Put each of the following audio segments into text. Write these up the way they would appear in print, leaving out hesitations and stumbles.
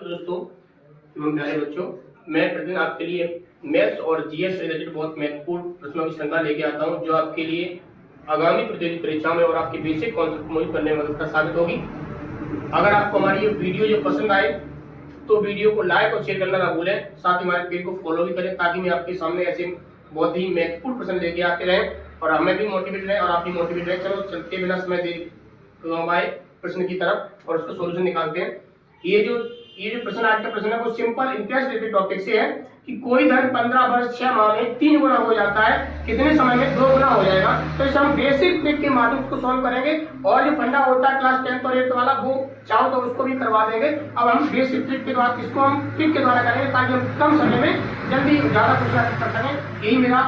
दोस्तों एवं प्यारे बच्चों, मैं प्रतिदिन आपके लिए मैथ्स और जीएस रिलेटेड बहुत महत्वपूर्ण प्रश्नों की श्रृंखला लेके आता हूं, जो आपके लिए आगामी प्रतियोगिता परीक्षा में और आपके बेसिक कॉन्सेप्ट को मौजूद करने में मददगार साबित होगी। अगर आपको हमारी ये वीडियो जो पसंद आए तो वीडियो को लाइक और शेयर करना ना भूलें। साथ ही हमारे पेज को फॉलो भी करें, ताकि मैं आपके सामने ऐसे बहुत ही महत्वपूर्ण प्रश्न लेके आते रहें और हमें भी मोटिवेट रहे और आप भी मोटिवेट रहे। चलो चलते बिना समय दे हमारे प्रश्न की तरफ और उसका सोल्यूशन निकालते हैं। ये जो प्रश्न आज का प्रश्न है वो सिंपल इम्तिहास रिलेटेड टॉपिक से है कि कोई धन 15 वर्ष 6 माह में 3 गुना हो जाता है, कितने समय में 2 गुना हो जाएगा। तो इसे हम बेसिक ट्रिक के माध्यम से सॉल्व करेंगे और जो फंडा होता है क्लास 10th और 8th वाला वो चाहो तो उसको भी करवा देंगे। अब हम बेसिक ट्रिक के द्वारा इसको हम ट्रिक के द्वारा करेंगे, ताकि हम कम समय में जल्दी ज्यादा क्वेश्चन कर सकें। यही मेरा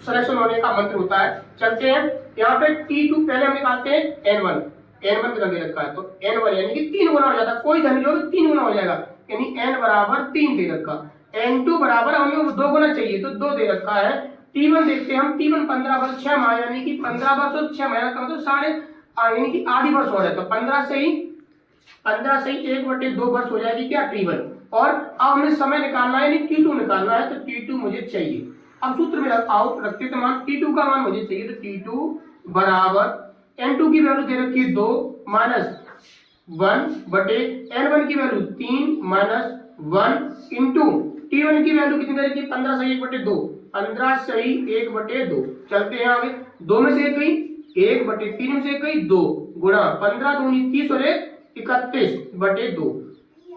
सिलेक्शन होने का मंत्र होता है। चलते हैं यहाँ पे T2 पहले हम निकालते हैं N1 कितना दे रखा है, तो N1 यानी कि 3 गुना हो जाता है। कोई धन जो 3 गुना हो जाएगा, यानी N बराबर 3 दे रखा। N2 बराबर हमें 2 गुना चाहिए तो 2 दे रखा है। T1 देखते हैं हम, T1 15 वर्ष 6 माह यानी कि 15 वर्ष और 6 महीना का मतलब साढ़े यानी कि आधी वर्ष हो रहा है। तो 15 से ही 1/2 वर्ष हो जाएगी क्या T1। और अब हमें समय निकालना है, यानी T2 निकालना है, तो T2 मुझे चाहिए। अब सूत्र में रखते तो मान T2 का मान मुझे चाहिए, तो T2 बराबर N2 की वैल्यू दे रखी है 2 माइनस 1 बटे N1 की वैल्यू 3 माइनस 1 इंटू T1 की वैल्यू कितनी दे रखी है 15 सही 1/2, 15 सही 1/2। चलते हैं आगे, 2 में से 1 गई 1/3 में से 1 गई 2 गुणा 15 दूनी 30 और 31/2,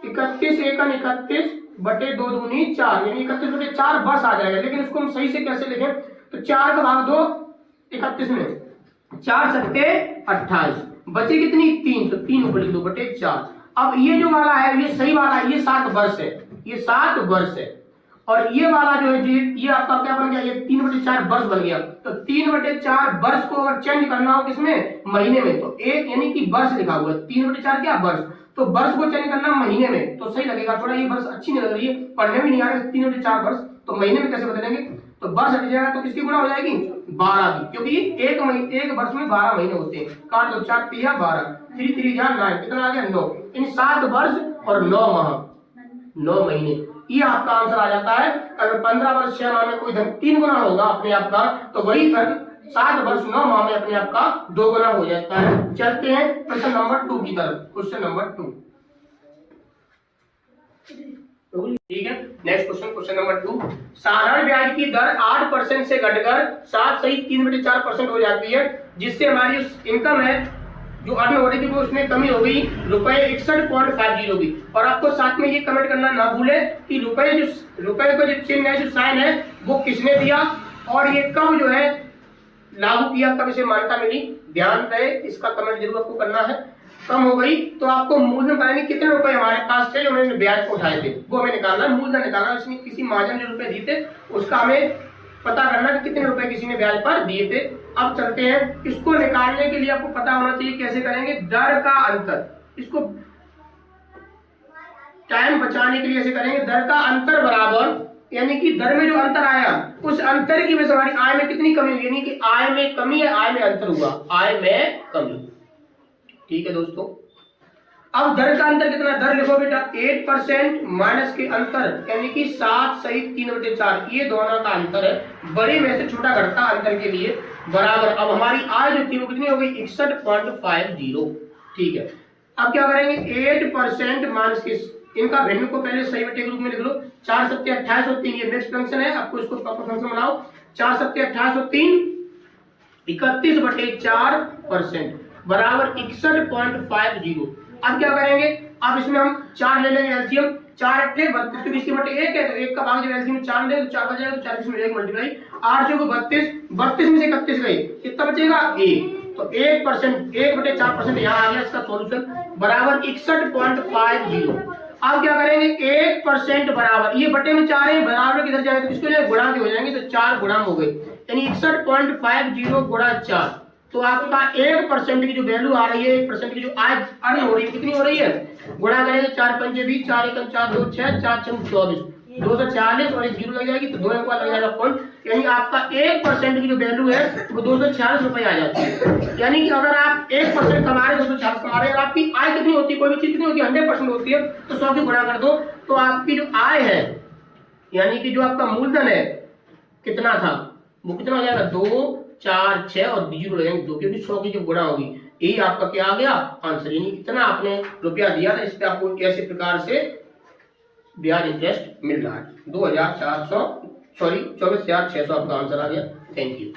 31 एकन 31/2 दूनी 4 यानी 31/4 बस आ जाएगा। लेकिन इसको हम सही से कैसे लिखें, तो 4 का भाग 2 31 में, 4 सत्ते 28, बचे कितनी 3, तो 3 ऊपर लिख दो बटे 4। अब ये जो वाला है ये सही वाला है, ये 7 वर्ष है, ये 7 वर्ष है। और ये वाला जो है ये आपका क्या बन गया, ये 3/4 वर्ष बन गया। तो 3/4 वर्ष को अगर चेंज करना हो किसमें, महीने में, तो 1 यानी कि वर्ष लिखा हुआ है, 3/4 क्या वर्ष, तो वर्ष को चेंज करना महीने में तो सही लगेगा। थोड़ा ये वर्ष अच्छी नहीं लग रही है, पढ़ने में नहीं आ रहा है 3/4 वर्ष, तो महीने में कैसे बदलेंगे, तो वर्ष हट जाएगा तो किसकी गुणा हो जाएगी 12 की, क्योंकि एक वर्ष में 12 महीने होते हैं। काट दो 4 3 12, 3 3 9, कितना आ गया 9, यानी 7 वर्ष और 9 माह 9 महीने। ये आपका आंसर आ जाता है। अगर 15 वर्ष 6 माह में कोई धन 3 गुना होगा अपने आप का, तो वही धन 7 वर्ष 9 माह में अपने आप का 2 गुना हो जाता है। चलते हैं प्रश्न नंबर 2 की तरफ। क्वेश्चन नंबर 2, ठीक है। नेक्स्ट क्वेश्चन नंबर 2, साधारण ब्याज की दर 8% से घटकर 7 सही 3/4% हो जाती है, जिससे हमारी इनकम है जो अर्न हो रही थी वो उसमें कमी हो गई ₹61.50 की। और आपको साथ में ये कमेंट करना ना भूले कि रुपए को जो चिन्ह है, जो साइन है, वो किसने दिया और ये कब जो है लागू किया, कब इसे मान्यता मिली। ध्यान रहे, इसका कमेंट जरूर आपको करना है। कम हो गई तो आपको मूलधन बताएंगे कितने रुपए हमारे पास थे जो हमने ब्याज को उठाए थे, वो हमें निकालना है। मूलधन निकालना, इसमें किसी महाजन जो रुपए दिए थे उसका हमें पता करना कि कितने रुपए किसी ने ब्याज पर दिए थे। अब चलते हैं, इसको निकालने के लिए आपको पता होना चाहिए कैसे करेंगे, दर का अंतर। इसको टाइम बचाने के लिए ऐसे करेंगे, दर का अंतर बराबर, यानी कि दर में जो अंतर आया उस अंतर की वजह से हमारी आय में कितनी कमी हुई, यानी कि आय में कमी है, आय में अंतर हुआ, आय में कमी। ठीक है दोस्तों, अब दर का अंतर कितना, दर लिखो बेटा 8% माइनस के अंतर यानी कि 7 सही 3/4, ये दोनों का अंतर है। बड़े में से छोटा घटता अंतर के लिए बराबर। अब हमारी आय जो थी वो कितनी हो गई 61.50। ठीक है, अब क्या करेंगे 8% माइनस के, इनका वैल्यू को पहले सही बटे के रूप में लिख लो। 4 सत्ते 28 और 3, ये नेक्स्ट फंक्शन है, आपको इसको प्रॉपर फंक्शन बनाओ। 4 सत्ते 28 और 3, 31/4% बराबर 61.50। अब क्या करेंगे, अब इसमें हम 4 ले लेंगे एलसीएम, 4 अट्ठे 32 तो 20/1 है, तो 1 का भाग जब एलसीएम 4 ले तो 4 बचेगा, तो 40 में 1 मल्टीप्लाई 8 जो 32 में से 31 गई, कितना बचेगा 1, तो 1%, 1/4% यहाँ आ गया। इसका सॉल्यूशन बराबर 61.50। अब क्या करेंगे 1% बराबर, ये बटे में 4 है, बराबर किधर जाएगा तो इसको जो गुणा के हो जाएंगे, तो 4 गुणा हो गए, यानी 61.50 गुणा 4। तो आपका 1% की जो वैल्यू आ रही है, 1% की जो आय अर्न हो रही है, कितनी हो रही है, गुणा करेंगे 4 पंजे 20, 4 एकम 4 2 6, 4 6 24, 240 और एक जीरो लग जाएगी तो 2 अंक का लग जाएगा पॉइंट, यानी आपका 1% की जो वैल्यू है वो 246 रुपए आ जाती है। यानी कि अगर आप 1% कमा रहे 246 कमा रहे हैं, आपकी आय कितनी होती है, कोई भी चीज कितनी होती है, 100% होती है, तो 100 की गुणा कर दो तो आपकी जो आय है यानी कि जो आपका मूलधन है कितना था वो कितना हो जाएगा 2 4 6 और जीरो लगेंगे 2, क्योंकि 100 की जब गुणा होगी यही आपका क्या आ गया आंसर, यानी इतना आपने रुपया दिया था इस पे आपको कैसे प्रकार से ब्याज इंटरेस्ट मिल रहा है। 24,600 आपका आंसर आ गया। Thank you.